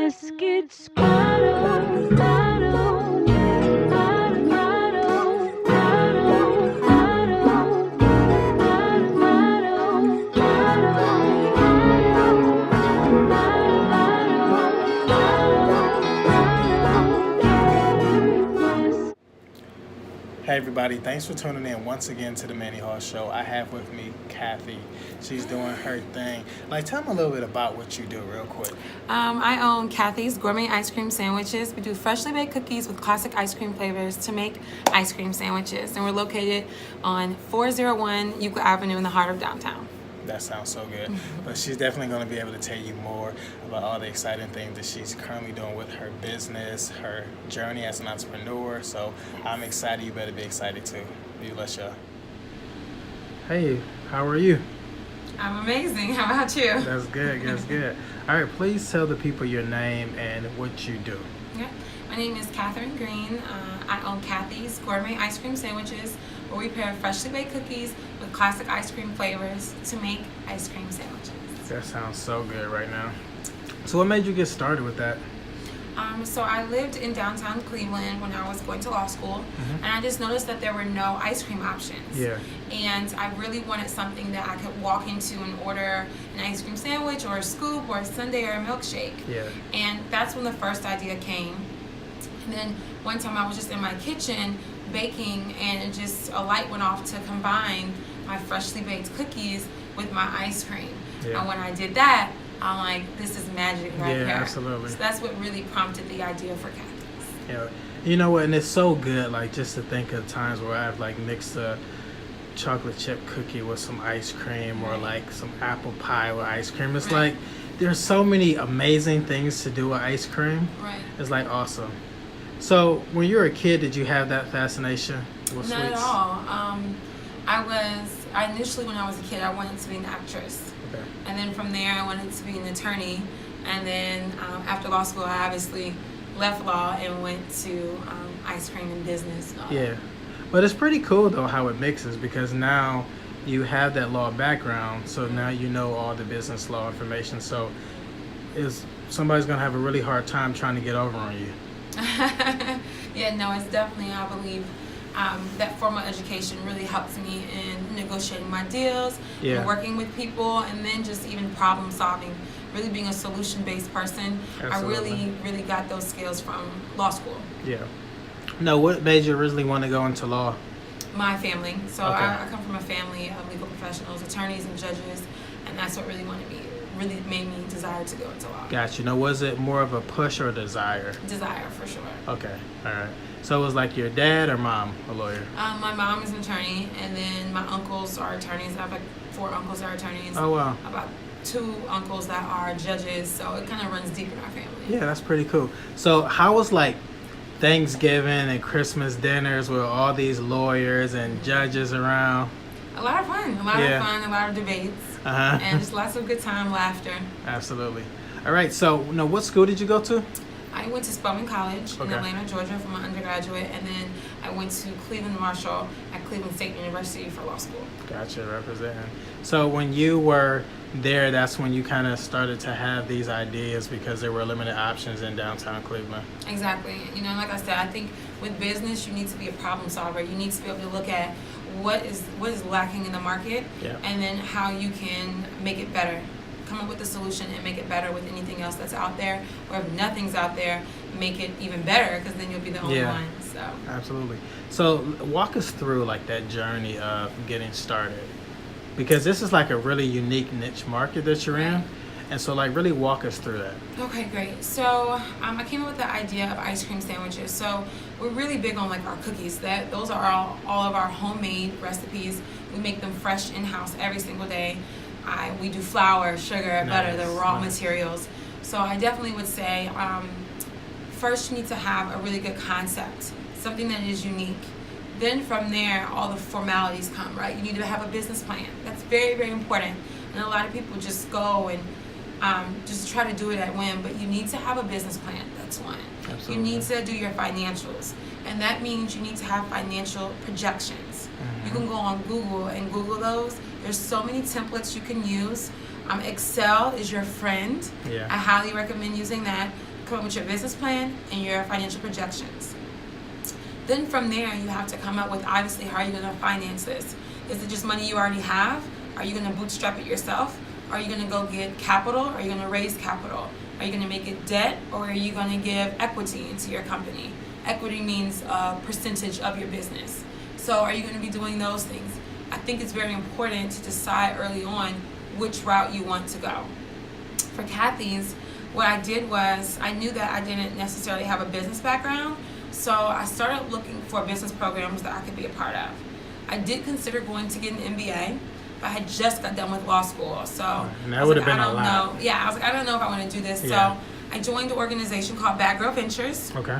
Let's get started. Hey everybody, thanks for tuning in once again to the Manny Show. I have with me Cathy. She's doing her thing. Like, tell them a little bit about what you do real quick. I own Cathy's Gourmet Ice Cream Sandwiches. We do freshly baked cookies with classic ice cream flavors to make ice cream sandwiches. And we're located on 401 Euclid Avenue in the heart of downtown. That sounds so good. But she's definitely going to be able to tell you more about all the exciting things that she's currently doing with her business, her journey as an entrepreneur. So I'm excited. You better be excited too. Be blessed, y'all. Hey, how are you? I'm amazing. How about you? That's good. That's good. All right, please tell the people your name and what you do. Yeah. My name is Cathy Greene. I own Cathy's Gourmet Ice Cream Sandwiches, where we pair freshly baked cookies with classic ice cream flavors to make ice cream sandwiches. That sounds so good right now. So what made you get started with that? So I lived in downtown Cleveland when I was going to law school, and I just noticed that there were no ice cream options. Yeah. And I really wanted something that I could walk into and order an ice cream sandwich or a scoop or a sundae or a milkshake. Yeah. And that's when the first idea came. And then one time I was just in my kitchen baking, and just a light went off to combine my freshly baked cookies with my ice cream. Yeah. And when I did that, I'm like, this is magic right here. Yeah, absolutely. So that's what really prompted the idea for Cathy's. Yeah. You know what? And it's so good, like, just to think of times where I've, like, mixed a chocolate chip cookie with some ice cream, or, like, some apple pie with ice cream. It's like, there's so many amazing things to do with ice cream. Right. It's, like, awesome. So, when you were a kid, did you have that fascination with Not sweets? at all. I initially, when I was a kid, I wanted to be an actress. Okay. And then from there, I wanted to be an attorney. And then after law school, I obviously left law and went to ice cream and business. Yeah. But it's pretty cool, though, how it mixes, because now you have that law background, so now you know all the business law information. So somebody's going to have a really hard time trying to get over on you. Yeah, no, it's definitely, I believe, that formal education really helps me in negotiating my deals, and working with people, and then just even problem solving, really being a solution-based person. Absolutely. I really got those skills from law school. Yeah. No, what made you originally want to go into law? My family. So Okay. I come from a family of legal professionals, attorneys and judges, and that's what really made me desire to go into law. Got you. Now, was it more of a push or a desire? Desire, for sure. Okay. All right. So it was like your dad or mom a lawyer? My mom is an attorney, and then my uncles are attorneys. I have like 4 uncles that are attorneys. Oh, wow. About 2 uncles that are judges, so it kind of runs deep in our family. Yeah, that's pretty cool. So how was, like, Thanksgiving and Christmas dinners with all these lawyers and judges around? A lot of fun. A lot of debates. And just lots of good time, laughter. Absolutely. All right, so now what school did you go to? I went to Spelman College in Atlanta, Georgia for my undergraduate, and then I went to Cleveland Marshall at Cleveland State University for law school. Gotcha, representing. So when you were there, that's when you kind of started to have these ideas, because there were limited options in downtown Cleveland. Exactly. You know, like I said, I think with business, you need to be a problem solver. You need to be able to look at what is lacking in the market, and then how you can make it better. Come up with a solution and make it better with anything else that's out there, or if nothing's out there, make it even better, because then you'll be the only one. So absolutely. So walk us through, like, that journey of getting started, because this is like a really unique niche market that you're in, and so, like, really walk us through that. Okay, great. So I came up with the idea of ice cream sandwiches. So we're really big on, like, our cookies. Those are all of our homemade recipes. We make them fresh in-house every single day. We do flour, sugar, butter, the raw materials. So I definitely would say, first you need to have a really good concept, something that is unique. Then from there, all the formalities come, right? You need to have a business plan. That's very, very important. And a lot of people just go and just try to do it at whim, but you need to have a business plan. That's one. Absolutely. You need to do your financials, and that means you need to have financial projections. You can go on Google and Google those. There's so many templates you can use. Excel is your friend. Yeah. I highly recommend using that. come up with your business plan and your financial projections. Then from there, you have to come up with, obviously, how are you going to finance this? Is it just money you already have? Are you going to bootstrap it yourself? Are you going to go get capital? Are you going to raise capital? Are you going to make it debt, or are you going to give equity into your company? Equity means a percentage of your business. So are you going to be doing those things? I think it's very important to decide early on which route you want to go. For Cathy's, what I did was, I knew that I didn't necessarily have a business background, so I started looking for business programs that I could be a part of. I did consider going to get an MBA, but I had just got done with law school, so and that would have been a lot. I was like, I don't know if I want to do this. Yeah. So I joined an organization called Bad Girl Ventures. Okay.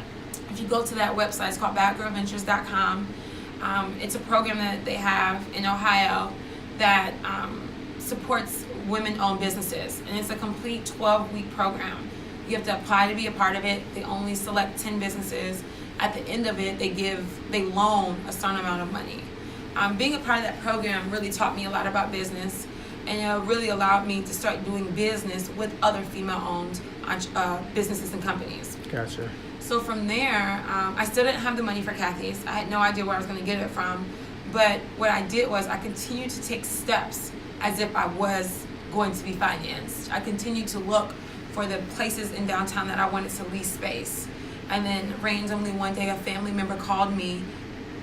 If you go to that website, it's called badgirlventures.com. It's a program that they have in Ohio that supports women-owned businesses, and it's a complete 12-week program. You have to apply to be a part of it. They only select 10 businesses. At the end of it, they loan a certain amount of money. Being a part of that program really taught me a lot about business, and it really allowed me to start doing business with other female-owned businesses and companies. Gotcha. So from there, I still didn't have the money for Cathy's. I had no idea where I was going to get it from. But what I did was I continued to take steps as if I was going to be financed. I continued to look for the places in downtown that I wanted to lease space. And then randomly one day a family member called me,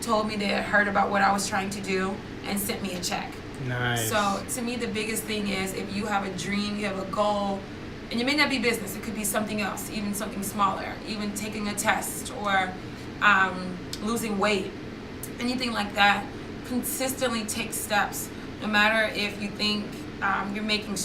told me they had heard about what I was trying to do, and sent me a check. Nice. So to me, the biggest thing is, if you have a dream, you have a goal, and it may not be business, it could be something else, even something smaller, even taking a test, or losing weight, anything like that. Consistently take steps, no matter if you think you're making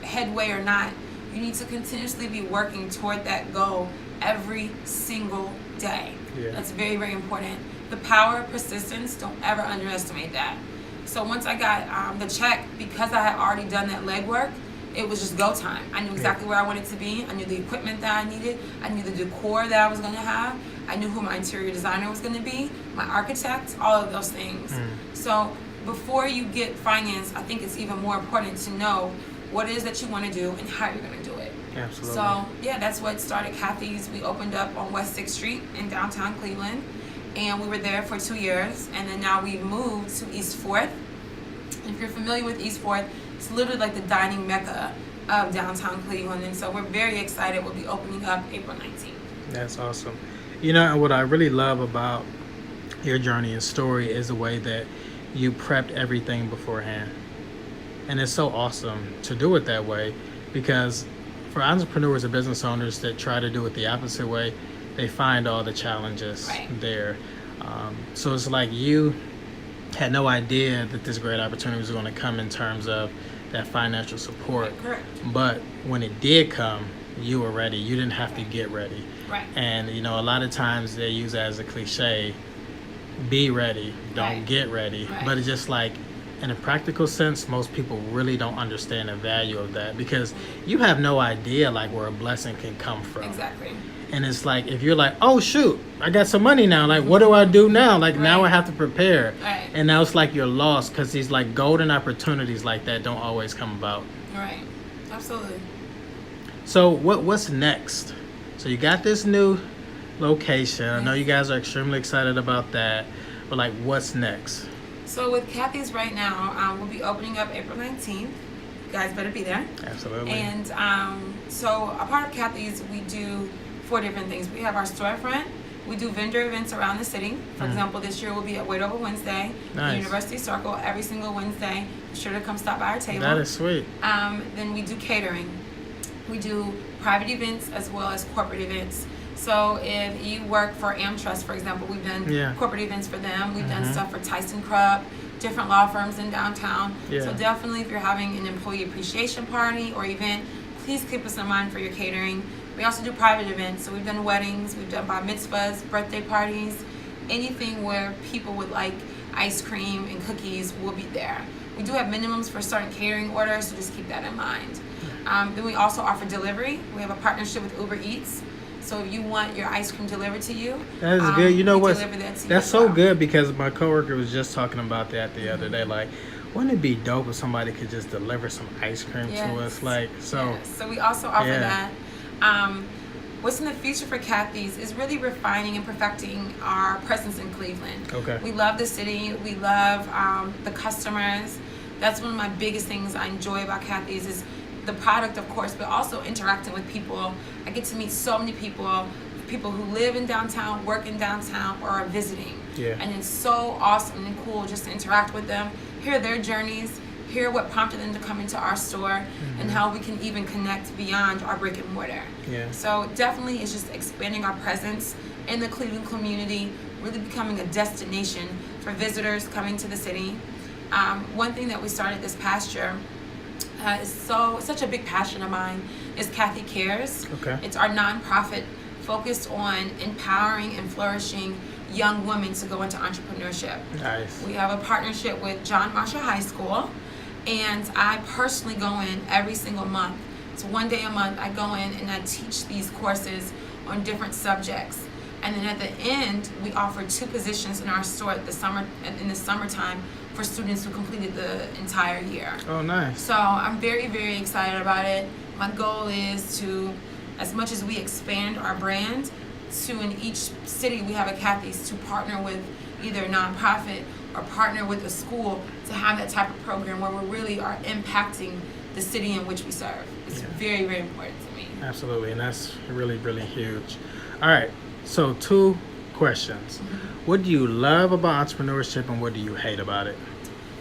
headway or not. You need to continuously be working toward that goal every single day. Yeah. That's very, very important. The power of persistence, don't ever underestimate that. So once I got the check, because I had already done that legwork, it was just go time. I knew exactly where I wanted to be. I knew the equipment that I needed. I knew the decor that I was going to have. I knew who my interior designer was going to be, my architect, all of those things. So before you get financed, I think it's even more important to know what it is that you want to do and how you're going to do it. Absolutely. So yeah, that's what started Cathy's. We opened up on West 6th Street in downtown Cleveland, and we were there for 2 years, and then now we've moved to East 4th. If you're familiar with East 4th, it's literally like the dining mecca of downtown Cleveland, and so we're very excited. We'll be opening up April 19th. That's awesome. And what I really love about your journey and story is the way that you prepped everything beforehand. And it's so awesome to do it that way, because for entrepreneurs and business owners that try to do it the opposite way, they find all the challenges there. So it's like you had no idea that this great opportunity was going to come in terms of that financial support. Correct. But when it did come, you were ready. You didn't have to get ready. Right. And a lot of times they use that as a cliche, be ready, don't get ready. Right. But it's just like, in a practical sense, most people really don't understand the value of that, because you have no idea like where a blessing can come from. Exactly. And it's like, if you're like, oh shoot, I got some money now, like what do I do now? Like now I have to prepare. Right. And now it's like you're lost, because these like golden opportunities like that don't always come about. Right. Absolutely. So what's next? So you got this new location. I know you guys are extremely excited about that, but like what's next? So with Cathy's right now, we'll be opening up April 19th. You guys better be there. Absolutely. And so a part of Cathy's, we do 4 different things. We have our storefront. We do vendor events around the city. For example, this year we'll be at Wait Over Wednesday, the University Circle, every single Wednesday. Be sure to come stop by our table. That is sweet. Then we do catering. We do private events as well as corporate events. So if you work for AmTrust, for example, we've done corporate events for them. We've done stuff for Tyson Krupp, different law firms in downtown. So definitely, if you're having an employee appreciation party or event, please keep us in mind for your catering. We also do private events. So we've done weddings, we've done bar mitzvahs, birthday parties, anything where people would like ice cream and cookies, we'll be there. We do have minimums for certain catering orders, so just keep that in mind. Then we also offer delivery. We have a partnership with Uber Eats. So if you want your ice cream delivered to you, that is good. You know what? That's so well. good, because my coworker was just talking about that the other day. Like, wouldn't it be dope if somebody could just deliver some ice cream to us? Like, so. Yes. So we also offer that. What's in the future for Cathy's is really refining and perfecting our presence in Cleveland. Okay. We love the city. We love the customers. That's one of my biggest things I enjoy about Cathy's is the product, of course, but also interacting with people. I get to meet so many people who live in downtown, work in downtown, or are visiting. Yeah. And it's so awesome and cool just to interact with them, hear their journeys, hear what prompted them to come into our store, and how we can even connect beyond our brick and mortar. Yeah. So definitely it's just expanding our presence in the Cleveland community, really becoming a destination for visitors coming to the city. One thing that we started this past year is such a big passion of mine is Cathy Cares. Okay. It's our nonprofit focused on empowering and flourishing young women to go into entrepreneurship. Nice. We have a partnership with John Marshall High School, and I personally go in every single month. It's one day a month. I go in and I teach these courses on different subjects. And then at the end, we offer 2 positions in our store in the summertime for students who completed the entire year. Oh, nice. So I'm very, very excited about it. My goal is to, as much as we expand our brand, to in each city we have a Cathy's to partner with either a nonprofit or partner with a school to have that type of program where we really are impacting the city in which we serve. It's very, very important to me. Absolutely, and that's really, really huge. All right, so 2 questions. What do you love about entrepreneurship and what do you hate about it?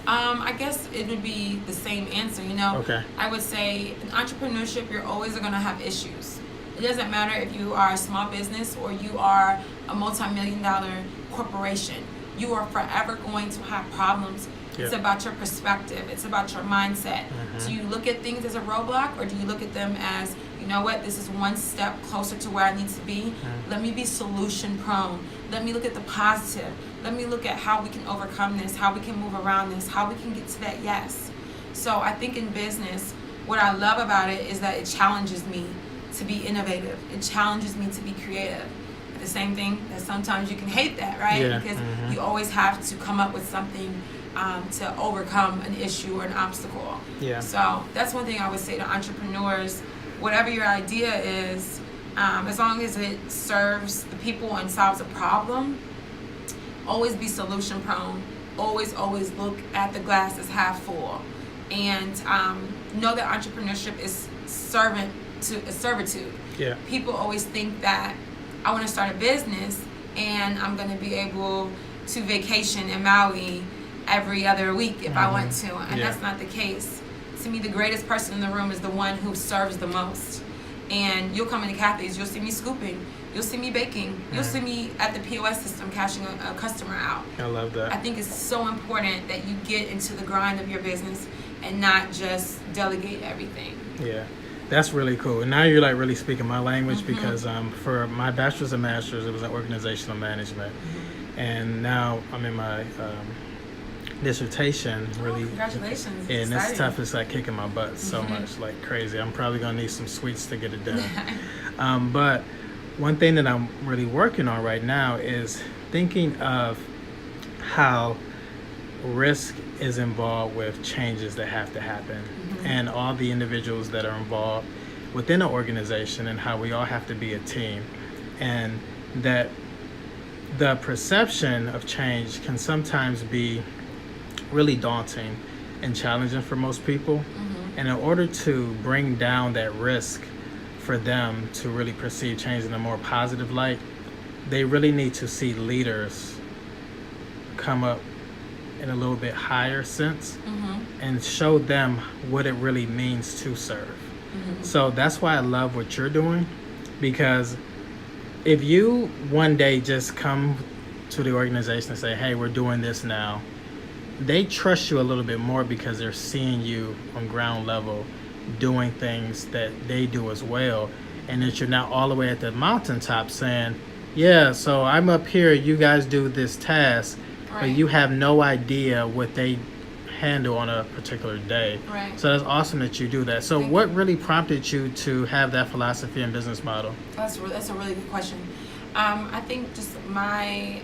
I guess it would be the same answer, you know. Okay. I would say in entrepreneurship, you're always going to have issues. It doesn't matter if you are a small business or you are a multi-million-dollar corporation. You are forever going to have problems. Yeah. It's about your perspective. It's about your mindset. Do you look at things as a roadblock or do you look at them as, you know what, this is one step closer to where I need to be. Let me be solution prone. Let me look at the positive. Let me look at how we can overcome this, how we can move around this, how we can get to that yes. So I think in business, what I love about it is that it challenges me to be innovative. It challenges me to be creative. The same thing that sometimes you can hate that, right? Yeah. Because you always have to come up with something to overcome an issue or an obstacle. Yeah. So that's one thing I would say to entrepreneurs. Whatever your idea is, as long as it serves the people and solves a problem, always be solution prone. Always look at the glass as half full. And know that entrepreneurship is servitude. Yeah. People always think that I want to start a business and I'm going to be able to vacation in Maui every other week if I want to. And that's not the case. To me, the greatest person in the room is the one who serves the most. And you'll come into Cathy's, you'll see me scooping, you'll see me baking, you'll see me at the POS system cashing a customer out. I love that. I think it's so important that you get into the grind of your business and not just delegate everything. Yeah, that's really cool. And now you're like really speaking my language because for my bachelor's and master's, it was in organizational management. And now I'm in my dissertation. Really, congratulations. And Exciting. it's tough. It's like kicking my butt so much, like crazy. I'm probably gonna need some sweets to get it done. But one thing that I'm really working on right now is thinking of how risk is involved with changes that have to happen, and all the individuals that are involved within an organization, and how we all have to be a team, and that the perception of change can sometimes be really daunting and challenging for most people. And in order to bring down that risk for them to really perceive change in a more positive light, they really need to see leaders come up in a little bit higher sense and show them what it really means to serve. So that's why I love what you're doing, because if you one day just come to the organization and say, hey, we're doing this now, they trust you a little bit more because they're seeing you on ground level doing things that they do as well, and that you're not all the way at the mountaintop saying, yeah, so I'm up here, you guys do this task, but you have no idea what they handle on a particular day. So that's awesome that you do that. So what really prompted you to have that philosophy and business model? That's a really good question. I think just my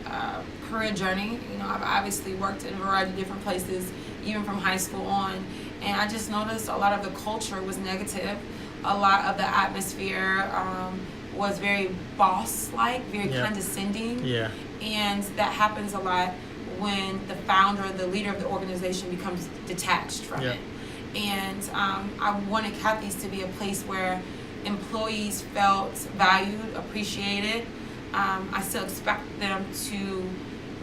career journey, you know, I've obviously worked in a variety of different places, even from high school on, and I just noticed a lot of the culture was negative. a lot of the atmosphere was very boss-like, very Yeah. condescending. Yeah. And that happens a lot when the founder, the leader of the organization becomes detached from Yeah. it. And I wanted Cathy's to be a place where employees felt valued, appreciated. I still expect them to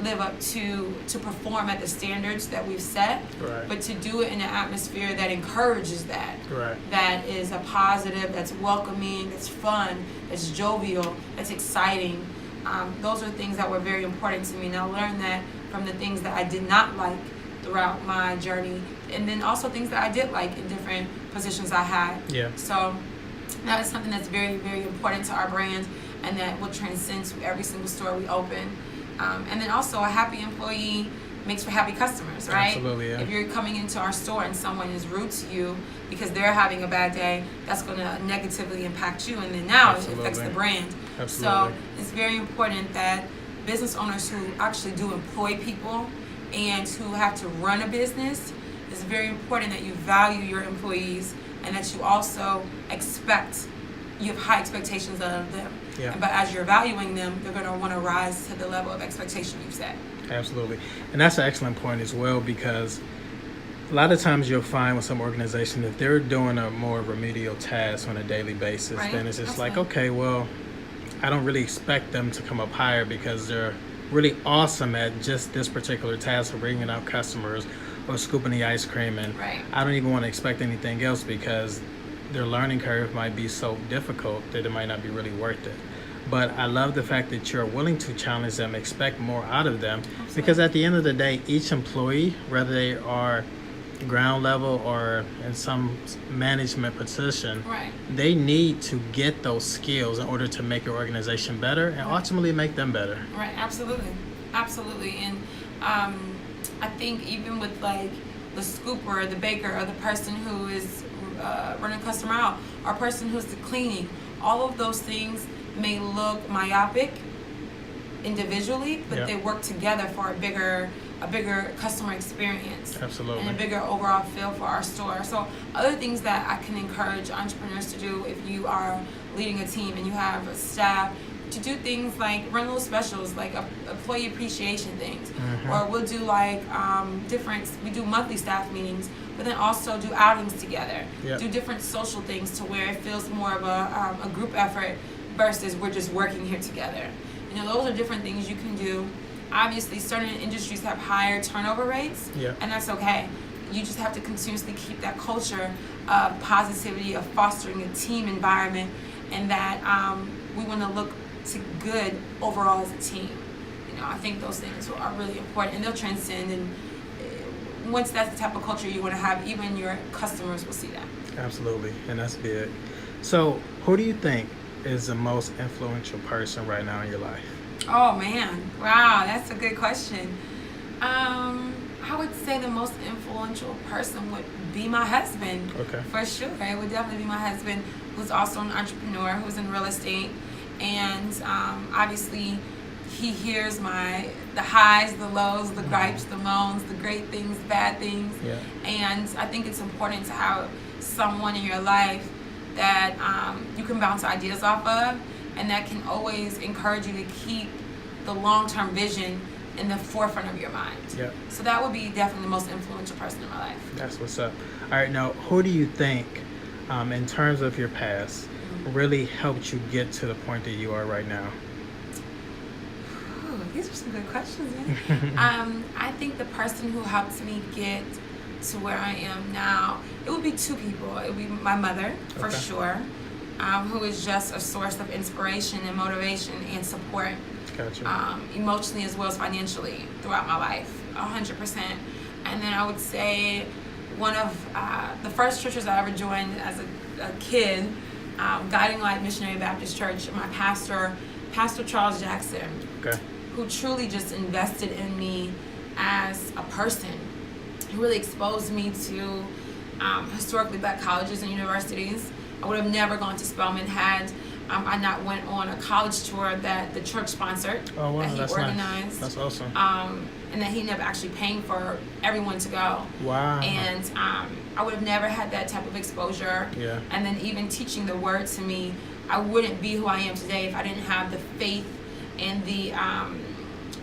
live up to perform at the standards that we've set, Right. but to do it in an atmosphere that encourages that, Right. that is a positive, that's welcoming, that's fun, that's jovial, that's exciting. Those are things that were very important to me. And I learned that from the things that I did not like throughout my journey, and then also things that I did like in different positions I had. Yeah. So that is something that's very, very important to our brand, and that will transcend to every single store we open. And then also, a happy employee makes for happy customers, right? Absolutely, yeah. If you're coming into our store and someone is rude to you because they're having a bad day, that's going to negatively impact you, and then now it affects the brand. Absolutely. So it's very important that business owners who actually do employ people and who have to run a business, it's very important that you value your employees, and that you also you have high expectations of them. Yeah. But as you're valuing them, they're going to want to rise to the level of expectation you've set. Absolutely. And that's an excellent point as well, because a lot of times you'll find with some organization, if they're doing a more remedial task on a daily basis, Right. then it's just like, Absolutely. okay, well, I don't really expect them to come up higher because they're really awesome at just this particular task of bringing out customers or scooping the ice cream. And Right. I don't even want to expect anything else because their learning curve might be so difficult that it might not be really worth it. But I love the fact that you're willing to challenge them, expect more out of them. Absolutely. Because at the end of the day, each employee, whether they are ground level or in some management position, Right. they need to get those skills in order to make your organization better and ultimately make them better. Right, absolutely. And I think even with like the scooper, the baker, or the person who is running customer out, or person who's the cleaning, all of those things may look myopic individually, but Yeah. they work together for a bigger customer experience. Absolutely. And a bigger overall feel for our store. So other things that I can encourage entrepreneurs to do if you are leading a team and you have a staff, to do things like run little specials, like employee appreciation things. Mhm. Or we'll do like we do monthly staff meetings, but then also do outings together. Yep. Do different social things to where it feels more of a group effort versus we're just working here together. You know, those are different things you can do. Obviously, certain industries have higher turnover rates, Yeah. and that's okay. You just have to continuously keep that culture of positivity, of fostering a team environment, and that we want to look to good overall as a team. You know, I think those things are really important, and they'll transcend. And once that's the type of culture you want to have, even your customers will see that. Absolutely. And that's big. So who do you think is the most influential person right now in your life? Oh man, wow, that's a good question. I would say the most influential person would be my husband. Okay. For sure, it would definitely be my husband, who's also an entrepreneur, who's in real estate, and obviously he hears the highs, the lows, the gripes, the moans, the great things, bad things. Yeah. And I think it's important to have someone in your life that you can bounce ideas off of, and that can always encourage you to keep the long-term vision in the forefront of your mind. Yeah. So that would be definitely the most influential person in my life. That's what's up. All right, now who do you think, in terms of your past, really helped you get to the point that you are right now? Ooh, these are some good questions, man. I think the person who helped me get to where I am now, it would be two people. It would be my mother, for Okay. sure, who is just a source of inspiration and motivation and support. Gotcha. Emotionally as well as financially throughout my life, 100%. And then I would say one of the first churches I ever joined as a kid, Guiding Light Missionary Baptist Church, my pastor Charles Jackson, Okay. who truly just invested in me as a person. He really exposed me to historically black colleges and universities. I would have never gone to Spelman had I not went on a college tour that the church sponsored, Oh, wow, that he that's organized. nice. That's awesome. And that he ended up actually paying for everyone to go. Wow. And I would have never had that type of exposure. Yeah. And then even teaching the word to me, I wouldn't be who I am today if I didn't have the faith and the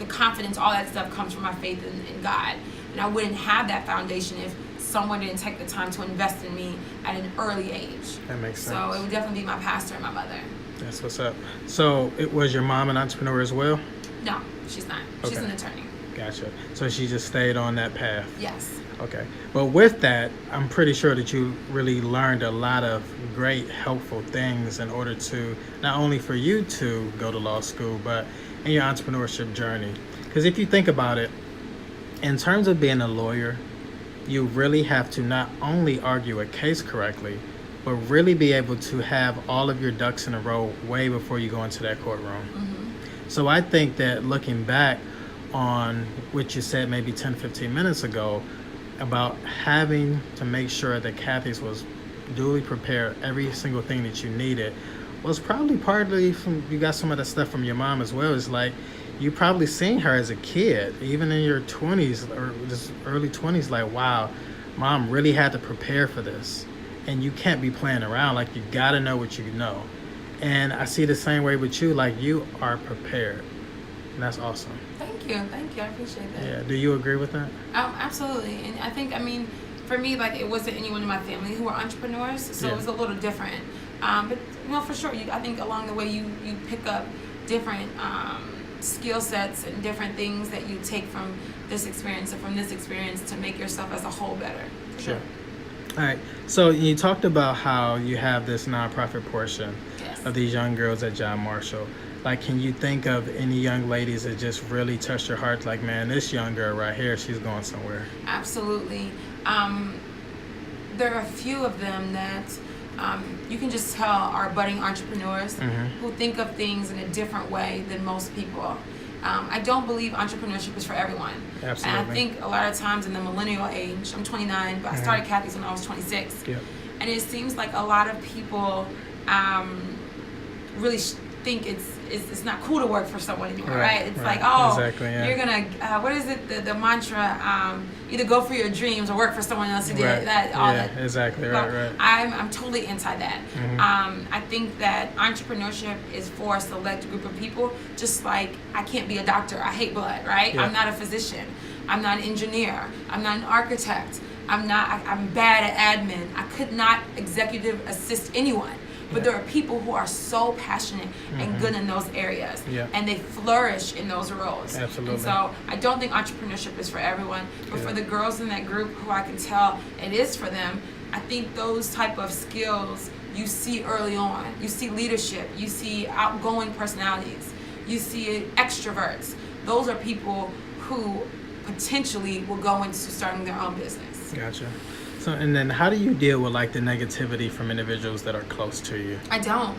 confidence. All that stuff comes from my faith in God. And I wouldn't have that foundation if someone didn't take the time to invest in me at an early age. That makes sense. So it would definitely be my pastor and my mother. That's what's up. So it was your mom an entrepreneur as well? No, she's not. She's Okay. an attorney. Gotcha. So she just stayed on that path. Yes. Okay. Well, with that, I'm pretty sure that you really learned a lot of great, helpful things in order to, not only for you to go to law school, but in your entrepreneurship journey. Because if you think about it, in terms of being a lawyer, you really have to not only argue a case correctly, but really be able to have all of your ducks in a row way before you go into that courtroom. Mm-hmm. So I think that looking back on what you said maybe 10, 15 minutes ago about having to make sure that Cathy's was duly prepared, every single thing that you needed, was probably partly from, you got some of that stuff from your mom as well. It's like, you probably seen her as a kid, even in your 20s or just early 20s, like, wow, mom really had to prepare for this. And you can't be playing around. Like, you got to know what you know. And I see the same way with you. Like, you are prepared. And that's awesome. Thank you. I appreciate that. Yeah. Do you agree with that? Absolutely. And I think, for me, like, it wasn't anyone in my family who were entrepreneurs, so Yeah. it was a little different. But, for sure, I think along the way you pick up different skill sets and different things that you take from this experience and from this experience to make yourself as a whole better. Sure. All right. So you talked about how you have this nonprofit portion Yes. of these young girls at John Marshall. Like, can you think of any young ladies that just really touched your heart? Like, man, this young girl right here, she's going somewhere. Absolutely. There are a few of them that you can just tell are budding entrepreneurs who think of things in a different way than most people. I don't believe entrepreneurship is for everyone. Absolutely. And I think a lot of times in the millennial age, I'm 29, but I started Cathy's when I was 26. Yep. And it seems like a lot of people really think it's not cool to work for someone anymore, right? It's like, Exactly, yeah. you're gonna what is it, the mantra, either go for your dreams or work for someone else who did that. All yeah, that. exactly. Right. I'm totally anti that. I think that entrepreneurship is for a select group of people. Just like I can't be a doctor. I hate blood, right? Yeah. I'm not a physician. I'm not an engineer. I'm not an architect. I'm bad at admin. I could not executive assist anyone. But there are people who are so passionate and good in those areas, and they flourish in those roles. Absolutely. And so I don't think entrepreneurship is for everyone, but for the girls in that group who I can tell it is for them, I think those type of skills you see early on. You see leadership, you see outgoing personalities, you see extroverts. Those are people who potentially will go into starting their own business. Gotcha. So, and then how do you deal with like the negativity from individuals that are close to you? I don't.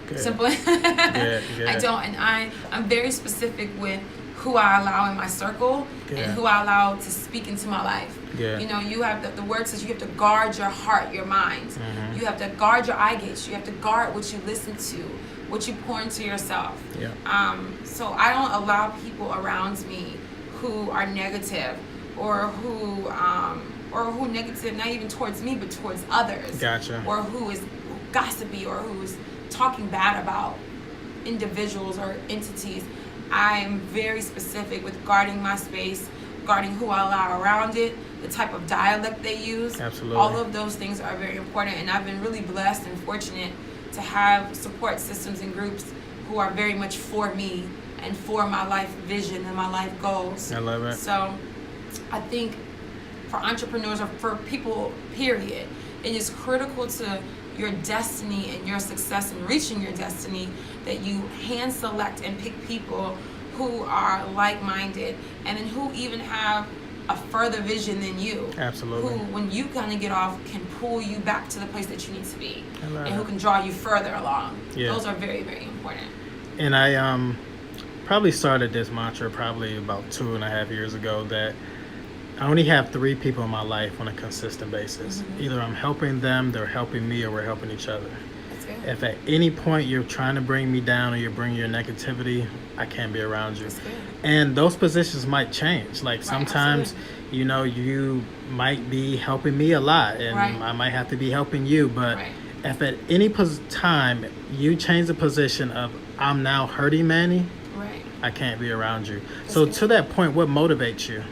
Good. Simply. Good. I don't. And I'm very specific with who I allow in my circle and who I allow to speak into my life. Yeah. You know, you have the word says you have to guard your heart, your mind. You have to guard your eye gates. You have to guard what you listen to, what you pour into yourself. Yeah. So I don't allow people around me who are negative or who negative, not even towards me, but towards others. Gotcha. Or who is gossipy or who's talking bad about individuals or entities. I'm very specific with guarding my space, guarding who I allow around it, the type of dialect they use. Absolutely. All of those things are very important, and I've been really blessed and fortunate to have support systems and groups who are very much for me and for my life vision and my life goals. I love it. So I think for entrepreneurs or for people, period, it is critical to your destiny and your success in reaching your destiny that you hand select and pick people who are like-minded and then who even have a further vision than you. Absolutely. Who, when you kind of get off, can pull you back to the place that you need to be, and who it. can draw you further along. Yeah. Those are very, very important. And I probably started this mantra probably about 2.5 years ago that I only have 3 people in my life on a consistent basis. Either I'm helping them, they're helping me, or we're helping each other. good. If at any point you're trying to bring me down or you're bringing your negativity, I can't be around you. That's good. And those positions might change. Like sometimes, absolutely. you know, you might be helping me a lot and Right. I might have to be helping you. But Right. if at any time you change the position of I'm now hurting Manny, Right. I can't be around you. So good. to that point, what motivates you?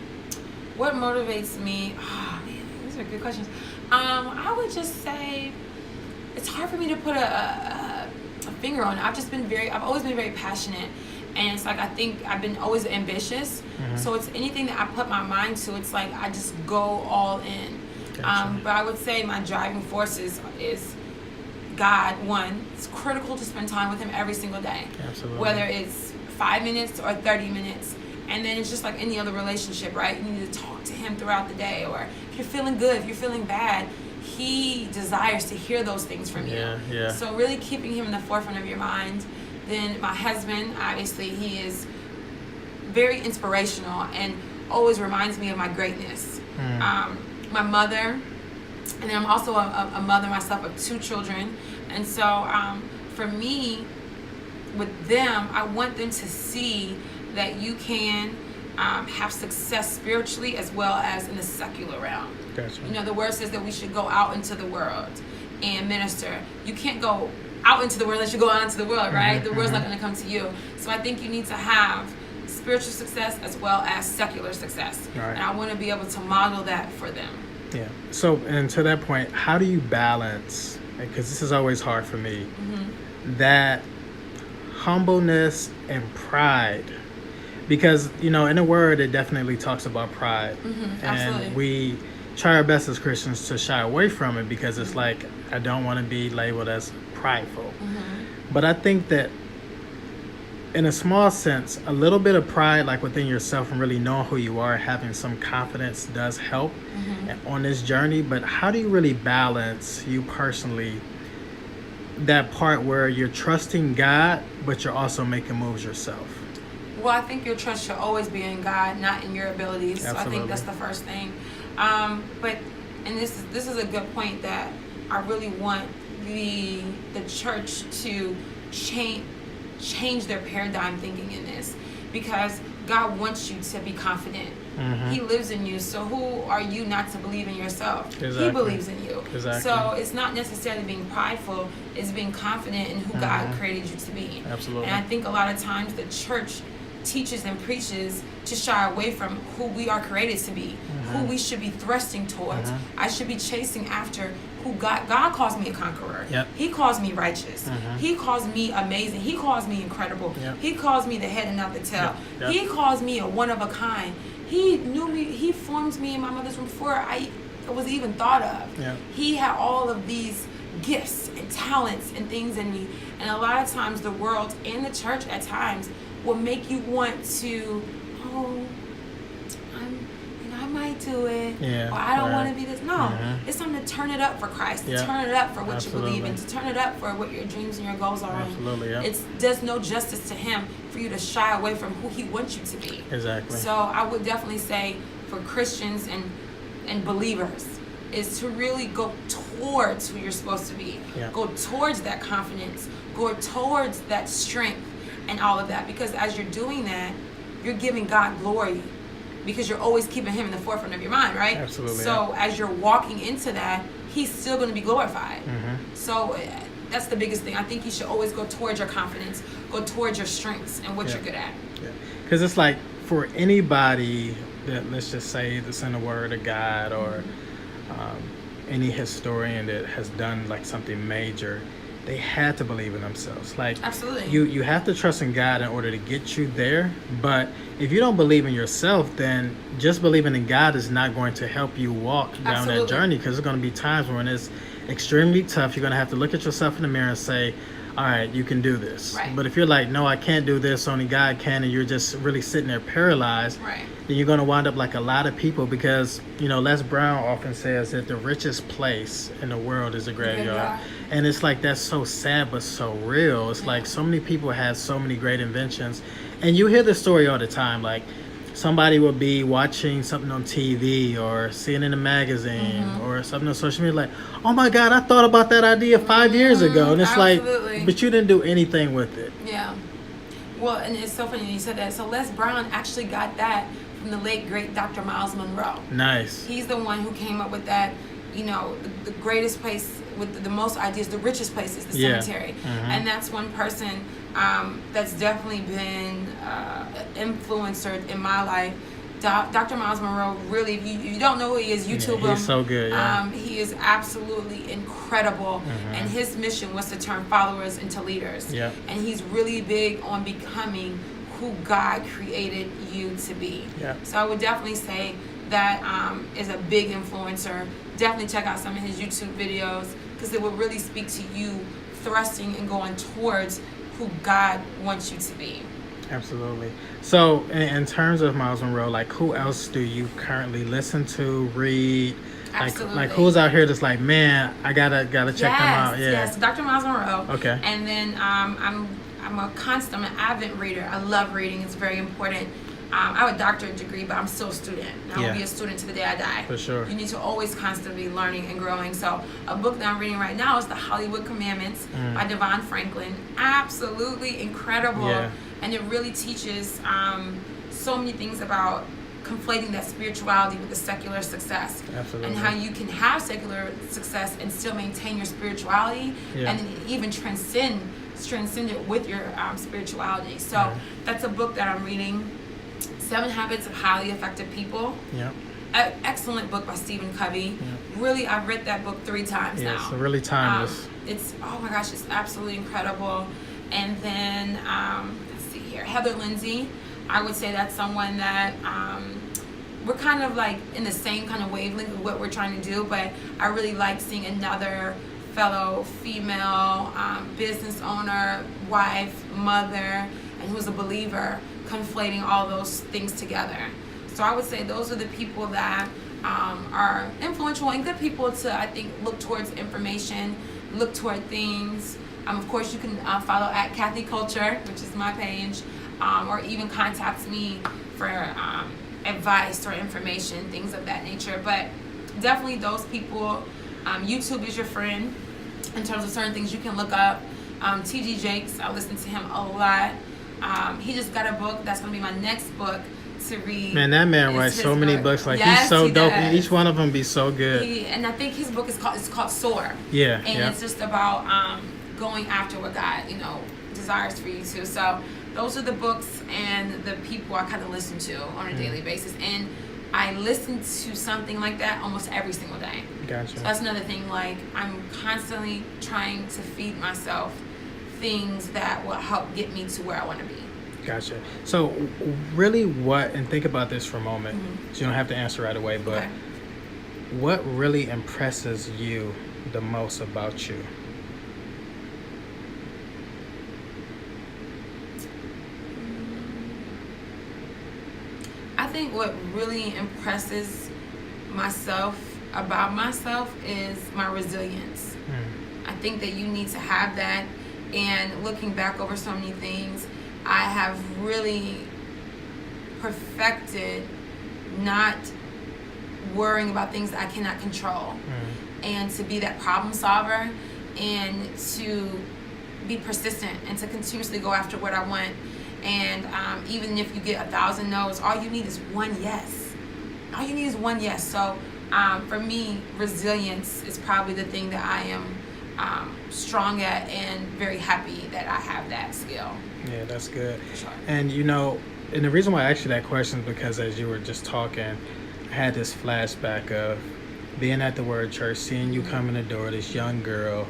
What motivates me? Oh man, these are good questions. I would just say it's hard for me to put a finger on it. I've always been very passionate, and it's like I think I've been always ambitious. So it's anything that I put my mind to. It's like I just go all in. Gotcha. But I would say my driving force is God. One, it's critical to spend time with Him every single day. Absolutely. Whether it's 5 minutes or 30 minutes. And then it's just like any other relationship, right? You need to talk to Him throughout the day. Or if you're feeling good, if you're feeling bad, He desires to hear those things from you. Yeah. So really keeping Him in the forefront of your mind. Then my husband, obviously, he is very inspirational and always reminds me of my greatness. My mother, and then I'm also a mother myself of 2 children. And so for me, with them, I want them to see that you can have success spiritually as well as in the secular realm. Gotcha. You know, the word says that we should go out into the world and minister. You can't go out into the world unless you go out into the world, right? The world's not going to come to you. So I think you need to have spiritual success as well as secular success. Right. And I want to be able to model that for them. Yeah. So, and to that point, how do you balance, because this is always hard for me, that humbleness and pride? Because, you know, in the word, it definitely talks about pride. Absolutely. And we try our best as Christians to shy away from it because it's like, I don't want to be labeled as prideful. But I think that in a small sense, a little bit of pride, like within yourself and really knowing who you are, having some confidence does help on this journey. But how do you really balance, you personally, that part where you're trusting God, but you're also making moves yourself? Well, I think your trust should always be in God, not in your abilities. Absolutely. So I think that's the first thing. But this is a good point that I really want the church to change their paradigm thinking in this, because God wants you to be confident. He lives in you, so who are you not to believe in yourself? Exactly. He believes in you. Exactly. So it's not necessarily being prideful, it's being confident in who God created you to be. Absolutely. And I think a lot of times the church teaches and preaches to shy away from who we are created to be, who we should be thrusting towards. I should be chasing after who God calls me a conqueror. Yep. He calls me righteous. He calls me amazing. He calls me incredible. Yep. He calls me the head and not the tail. Yep. He calls me a one of a kind. He knew me. He formed me in my mother's womb before I was even thought of. Yep. He had all of these gifts and talents and things in me. And a lot of times the world and the church at times will make you want to, I might do it, Yeah, or I don't right. want to be this. No, it's time to turn it up for Christ, to Yeah. turn it up for what Absolutely. you believe in, to turn it up for what your dreams and your goals are. Absolutely, yeah. It does no justice to Him for you to shy away from who He wants you to be. Exactly. So I would definitely say for Christians and believers is to really go towards who you're supposed to be. Yeah. Go towards that confidence. Go towards that strength and all of that. Because as you're doing that, you're giving God glory. Because you're always keeping Him in the forefront of your mind, right? Absolutely, So as you're walking into that, He's still going to be glorified. So that's the biggest thing. I think you should always go towards your confidence, go towards your strengths and what Yeah. you're good at. Because it's like for anybody that, let's just say, that's in the Word of God or any historian that has done like something major, they had to believe in themselves. Like, Absolutely. you have to trust in God in order to get you there. But if you don't believe in yourself, then just believing in God is not going to help you walk down Absolutely. that journey, because there's going to be times when it's extremely tough. You're going to have to look at yourself in the mirror and say, all right, you can do this. Right. But if you're like, no, I can't do this, only God can, and you're just really sitting there paralyzed, Right. then you're going to wind up like a lot of people, because, you know, Les Brown often says that the richest place in the world is a graveyard. Graveyard. And it's like, that's so sad, but so real. It's like so many people had so many great inventions. And you hear this story all the time. Like, somebody will be watching something on TV or seeing in a magazine or something on social media, like, oh my God, I thought about that idea 5 years ago. And it's Absolutely. like, but you didn't do anything with it. Yeah. Well, and it's so funny you said that. So Les Brown actually got that from the late great Dr. Miles Monroe. Nice. He's the one who came up with that. You know, the greatest place with the most ideas, the richest place is the cemetery, and that's one person that's definitely been an influencer in my life. Dr. Miles Monroe, really, if you don't know who he is, YouTube him. He's so good, yeah. He is absolutely incredible, and his mission was to turn followers into leaders. Yeah. And he's really big on becoming who God created you to be. Yeah. So I would definitely say that is a big influencer. Definitely check out some of his YouTube videos because it will really speak to you thrusting and going towards who God wants you to be. Absolutely. So in terms of Miles Monroe, like, who else do you currently listen to, read? Absolutely. Like who's out here that's like, man, I gotta check them out. Yeah. Yes, Dr. Miles Monroe. Okay. And then I'm an avid reader. I love reading. It's very important. I have a doctorate degree, but I'm still a student. And I will be a student to the day I die. For sure. You need to always constantly be learning and growing. So a book that I'm reading right now is The Hollywood Commandments by Devon Franklin. Absolutely incredible. Yeah. And it really teaches so many things about conflating that spirituality with the secular success. Absolutely. And how you can have secular success and still maintain your spirituality and then even transcend it with your spirituality. So that's a book that I'm reading. 7 Habits of Highly Effective People. Yeah. Excellent book by Stephen Covey. Really, I've read that book 3 times now. It's really timeless. It's, oh my gosh, it's absolutely incredible. And then, let's see here, Heather Lindsay. I would say that's someone that we're kind of like in the same kind of wavelength of what we're trying to do, but I really like seeing another fellow female business owner, wife, mother, and who's a believer, conflating all those things together. So I would say those are the people that are influential and good people to, I think, look towards information, look toward things. Of course, you can follow at Cathy Culture, which is my page, or even contact me for advice or information, things of that nature. But definitely those people. YouTube is your friend in terms of certain things you can look up. T.G. Jakes, I listen to him a lot. He just got a book that's going to be my next book to read. Man, that man writes so many books. Like, he's so dope. And each one of them be so good. And I think his book is called Soar. Yeah. And it's just about going after what God, desires for you to. So those are the books and the people I kind of listen to on a daily basis. And I listen to something like that almost every single day. Gotcha. So that's another thing. Like, I'm constantly trying to feed myself things that will help get me to where I want to be. Gotcha. So really and think about this for a moment. So you don't have to answer right away, but what really impresses you the most about you? I think what really impresses myself about myself is my resilience. I think that you need to have that. And looking back over so many things, I have really perfected not worrying about things that I cannot control, and to be that problem solver, and to be persistent, and to continuously go after what I want. And even if you get 1,000 no's, all you need is one yes. All you need is one yes. So for me, resilience is probably the thing that I am strong at, and very happy that I have that skill. Yeah, that's good. Sure. And and the reason why I asked you that question is because as you were just talking, I had this flashback of being at the Word Church, seeing you come in the door, this young girl.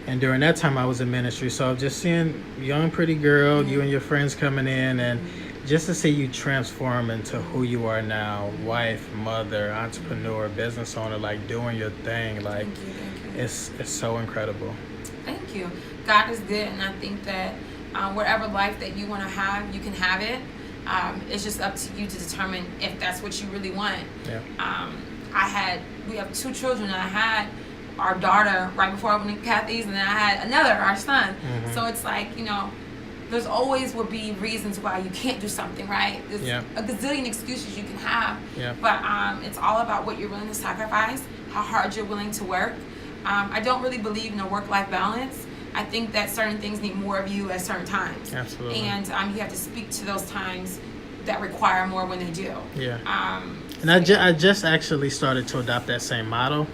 And during that time, I was in ministry, so just seeing young, pretty girl, you and your friends coming in, and just to see you transform into who you are now, wife, mother, entrepreneur, business owner, like doing your thing, like Thank you. it's so incredible. Thank you. God is good, and I think that whatever life that you want to have, you can have it. It's just up to you to determine if that's what you really want. Yeah. We have 2 children, and I had our daughter right before I went to Cathy's, and then I had our son. So it's like, there's always will be reasons why you can't do something, right? There's Yeah. a gazillion excuses you can have, Yeah. but it's all about what you're willing to sacrifice, how hard you're willing to work. I don't really believe in a work-life balance. I think that certain things need more of you at certain times. Absolutely. And you have to speak to those times that require more when they do. Yeah. So And I just actually started to adopt that same model.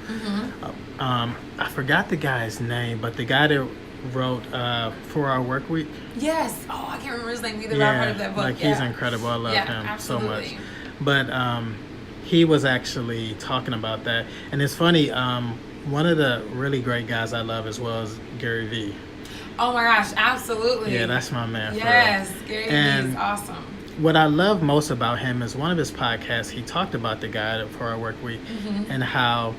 I forgot the guy's name, but the guy that wrote 4-Hour Work Week. Yes. Oh, I can't remember his name either. But I've heard of that book. Like he's incredible. I love him absolutely. so much. But he was actually talking about that, and it's funny. One of the really great guys I love as well is Gary Vee. Oh my gosh, absolutely. Yeah, that's my man. Yes, Gary Vee is awesome. What I love most about him is one of his podcasts, he talked about the guy for our work week and how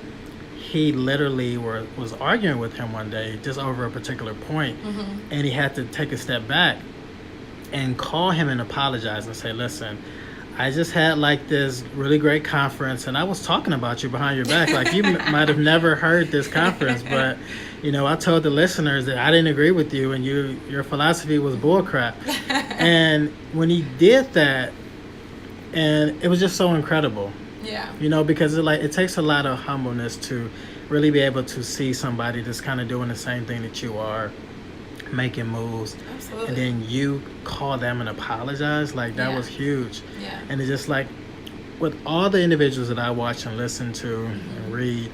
he literally was arguing with him one day just over a particular point, and he had to take a step back and call him and apologize and say, listen, I just had like this really great conference and I was talking about you behind your back. Like you might have never heard this conference, but I told the listeners that I didn't agree with you and your philosophy was bullcrap. And when he did that, and it was just so incredible. Yeah. Because it takes a lot of humbleness to really be able to see somebody that's kind of doing the same thing that you are, making moves. Absolutely. And then you call them and apologize. Like that was huge. Yeah. And it's just like with all the individuals that I watch and listen to and read,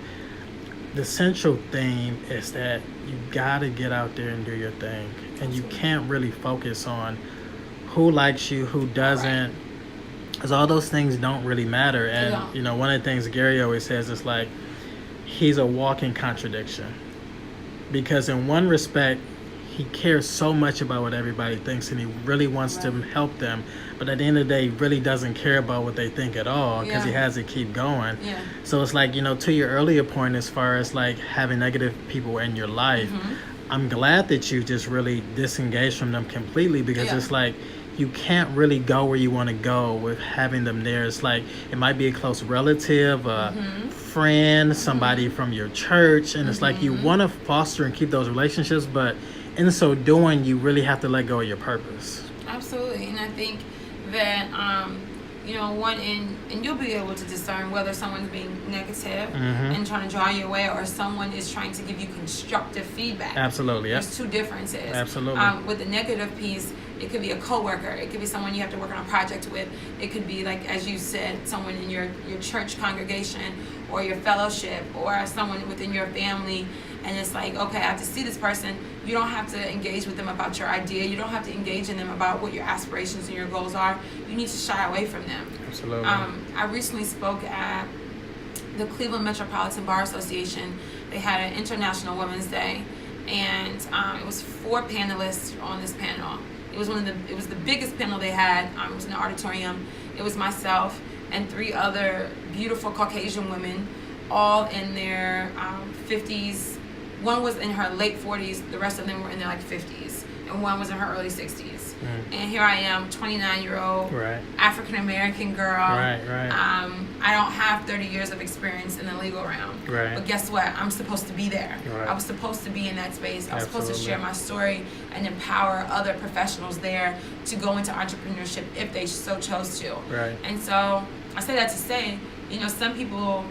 the central theme is that you got to get out there and do your thing. And you can't really focus on who likes you, who doesn't. Because all those things don't really matter. And, one of the things Gary always says is like, he's a walking contradiction. Because in one respect, he cares so much about what everybody thinks and he really wants to help them. But at the end of the day, he really doesn't care about what they think at all because he has to keep going. Yeah. So it's like, to your earlier point as far as like having negative people in your life, I'm glad that you just really disengage from them completely because it's like, you can't really go where you want to go with having them there. It's like it might be a close relative, a friend, somebody from your church, and it's like you want to foster and keep those relationships, but in so doing, you really have to let go of your purpose. Absolutely, and I think that and you'll be able to discern whether someone's being negative and trying to draw you away, or someone is trying to give you constructive feedback. Absolutely, There's two differences. Absolutely. With the negative piece, it could be a coworker, it could be someone you have to work on a project with, it could be like, as you said, someone in your church congregation or your fellowship or someone within your family, and it's like, okay, I have to see this person. You don't have to engage with them about your idea. You don't have to engage in them about what your aspirations and your goals are. You need to shy away from them. Absolutely. I recently spoke at the Cleveland Metropolitan Bar Association. They had an International Women's Day, and it was 4 panelists on this panel. It was the biggest panel they had. It was in the auditorium. It was myself and 3 other beautiful Caucasian women, all in their 50s. One was in her late 40s. The rest of them were in their 50s, and one was in her early 60s. And here I am, 29-year-old African American girl. Right. I don't have 30 years of experience in the legal realm. Right. But guess what? I'm supposed to be there. Right. I was supposed to be in that space. I was supposed to Absolutely. share my story and empower other professionals there to go into entrepreneurship if they so chose to. Right. And so I say that to say, some people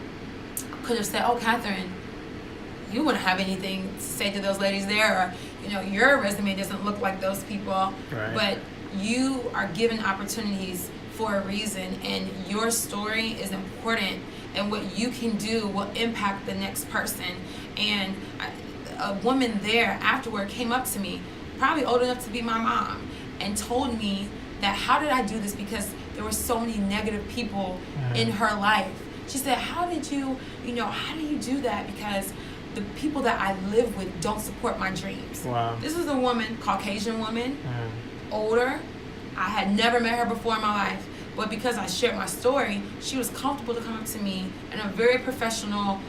could have said, "Oh, Catherine, you wouldn't have anything to say to those ladies there," or your resume doesn't look like those people. Right. But you are given opportunities for a reason, and your story is important, and what you can do will impact the next person. And a woman there afterward came up to me, probably old enough to be my mom, and told me that how did I do this, because there were so many negative people in her life. She said, how do you do that? Because the people that I live with don't support my dreams. Wow. This was a woman, Caucasian woman, older. I had never met her before in my life, but because I shared my story, she was comfortable to come up to me in a very professional,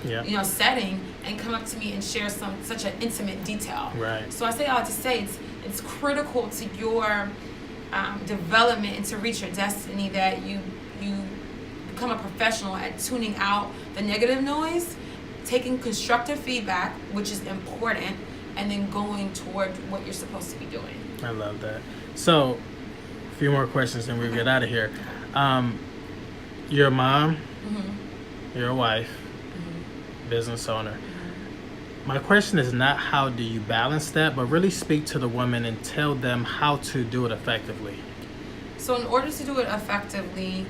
setting, and come up to me and share such an intimate detail. Right. So I say all to say it's critical to your development and to reach your destiny that you become a professional at tuning out the negative noise, taking constructive feedback, which is important, and then going toward what you're supposed to be doing. I love that. So, a few more questions and we'll get out of here. You're a mom, you're a wife, business owner. My question is not how do you balance that, but really speak to the woman and tell them how to do it effectively. So in order to do it effectively,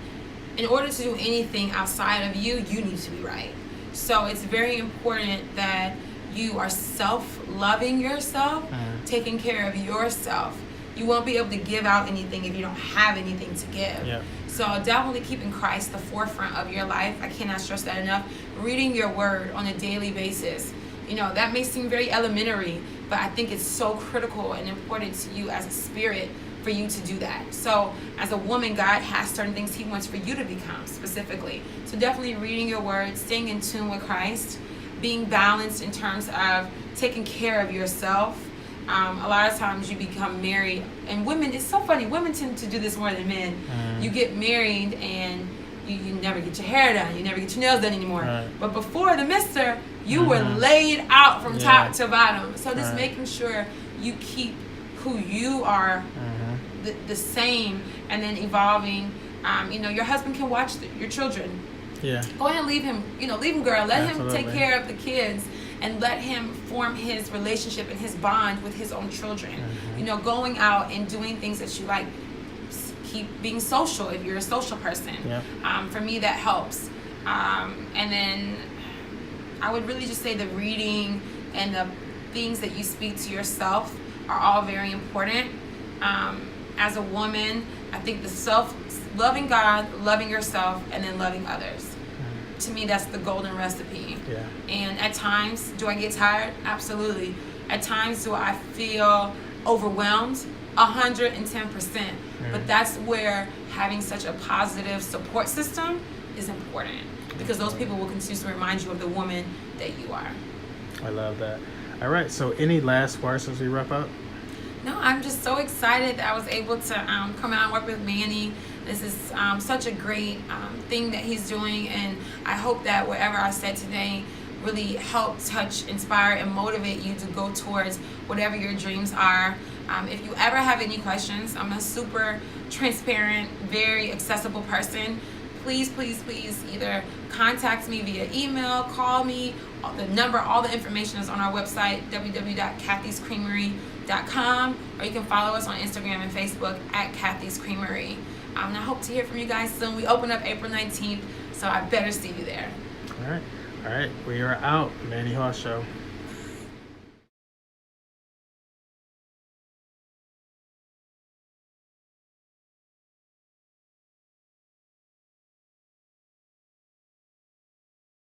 in order to do anything outside of you, you need to be right. So it's very important that you are self-loving yourself, taking care of yourself. You won't be able to give out anything if you don't have anything to give. Yeah. So definitely keeping Christ the forefront of your life. I cannot stress that enough. Reading your word on a daily basis. You know, that may seem very elementary, but I think it's so critical and important to you as a spirit for you to do that. So as a woman, God has certain things he wants for you to become specifically. So definitely reading your word, staying in tune with Christ, being balanced in terms of taking care of yourself. A lot of times you become married, and women, it's so funny, women tend to do this more than men. You get married and you never get your hair done, you never get your nails done anymore. But before the mister, you were laid out from top to bottom. So just making sure you keep who you are the same, and then evolving. Your husband can watch your children. Yeah. Go ahead and leave him, leave him, girl. Let Absolutely. him take care of the kids and let him form his relationship and his bond with his own children. Going out and doing things that you like. Keep being social if you're a social person. For me, that helps. And then I would really just say the reading and the things that you speak to yourself are all very important. As a woman, I think loving God, loving yourself, and then loving others. To me, that's the golden recipe. And at times, do I get tired? Absolutely. At times, do I feel overwhelmed? 110%. But that's where having such a positive support system is important, because those people will continue to remind you of the woman that you are. I love that. All right, so any last words as we wrap up? No, I'm just so excited that I was able to come out and work with Manny. This is such a great thing that he's doing, and I hope that whatever I said today really help touch, inspire, and motivate you to go towards whatever your dreams are. If you ever have any questions, I'm a super transparent, very accessible person. Please, please, please either contact me via email, call me. All the information is on our website, www.cathyscreamery.com, or you can follow us on Instagram and Facebook at Cathy's Creamery. And I hope to hear from you guys soon. We open up April 19th, so I better see you there. All right. We are out. Manny Hall Show.